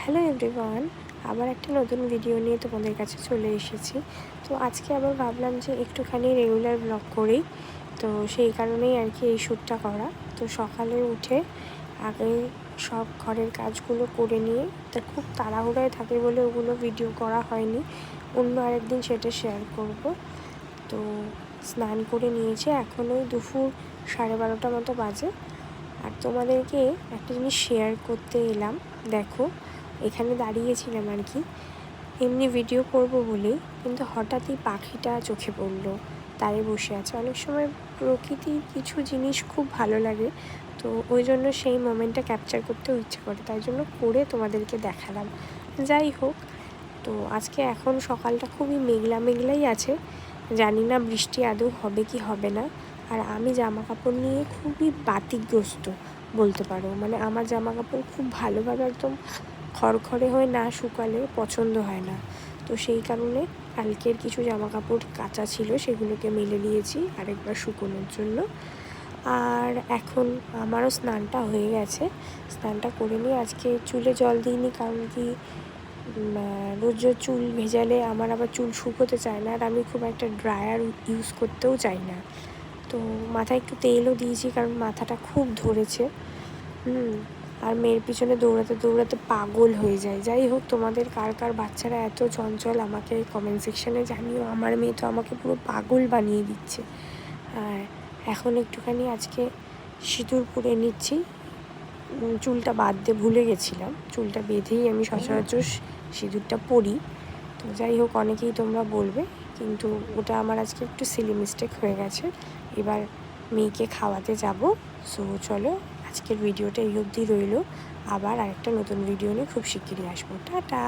Hello everyone, আবার একটা নতুন ভিডিও নিয়ে তোমাদের কাছে চলে এসেছি। তো আজকে আবার ভাবলাম যে একটুখানি রেগুলার ব্লগ করি, তো সেই কারণেই আর কি এই শ্যুটটা করা। তো সকালে উঠে আগে সব ঘরের কাজগুলো করে নিয়ে, তা খুব তাড়াহুড়ায় থাকে বলে ওগুলো ভিডিও করা হয়নি, অন্য আরেকদিন সেটা শেয়ার করব। তো স্নান করে নিয়েছি, এখন ওই দুপুর 12:30 মতো বাজে। আর তোমাদেরকে একটা জিনিস শেয়ার করতে এলাম। দেখো, এখানে দাঁড়িয়েছিলাম আর কি এমনি ভিডিও করব বলেই, কিন্তু হঠাৎই পাখিটা চোখে পড়লো, তারে বসে আছে। অনেক সময় প্রকৃতির কিছু জিনিস খুব ভালো লাগে, তো ওই জন্য সেই মোমেন্টটা ক্যাপচার করতেও ইচ্ছে করে, তাই জন্য করে তোমাদেরকে দেখালাম। যাই হোক, তো আজকে এখন সকালটা খুবই মেঘলা মেঘলাই আছে, জানি না বৃষ্টি আদৌ হবে কি হবে না। আর আমি জামা কাপড় নিয়ে খুবই বাতিগ্রস্ত বলতে পারো, মানে আমার জামা কাপড় খুব ভালোভাবে একদম খড়খড়ে হয়ে না শুকালে পছন্দ হয় না। তো সেই কারণে কালকের কিছু জামা কাপড় কাঁচা ছিল, সেগুলোকে মেলে দিয়েছি আরেকবার শুকোনোর জন্য। আর এখন আমারও স্নানটা হয়ে গেছে, স্নানটা করে নিয়ে আজকে চুলে জল দিইনি, কারণ কি রোজ রোজ চুল ভেজালে আমার আবার চুল শুকোতে চায় না, আর আমি খুব একটা ড্রায়ার ইউজ করতেও চাই না। তো মাথায় একটু তেলও দিয়েছি, কারণ মাথাটা খুব ধরেছে। আর মেয়ের পিছনে দৌড়াতে দৌড়াতে পাগল হয়ে যায়। যাই হোক, তোমাদের কার কার বাচ্চারা এত চঞ্চল আমাকে কমেন্ট সেকশানে জানিও। আমার মেয়ে তো আমাকে পুরো পাগল বানিয়ে দিচ্ছে। আর এখন একটুখানি আজকে সিঁদুর পরে নিচ্ছি, চুলটা বাঁধতে ভুলে গেছিলাম, চুলটা বেঁধেই আমি সচরাচর সিঁদুরটা পরি। তো যাই হোক, অনেকেই তোমরা বলবে, কিন্তু ওটা আমার আজকে একটু সিলি মিস্টেক হয়ে গেছে। এবার মেয়েকে খাওয়াতে যাব। সো চলো, আজকের ভিডিওটা এই অবধি রইল। আবার আরেকটা নতুন ভিডিও নিয়ে খুব শিগগিরই আসবো। টাটা।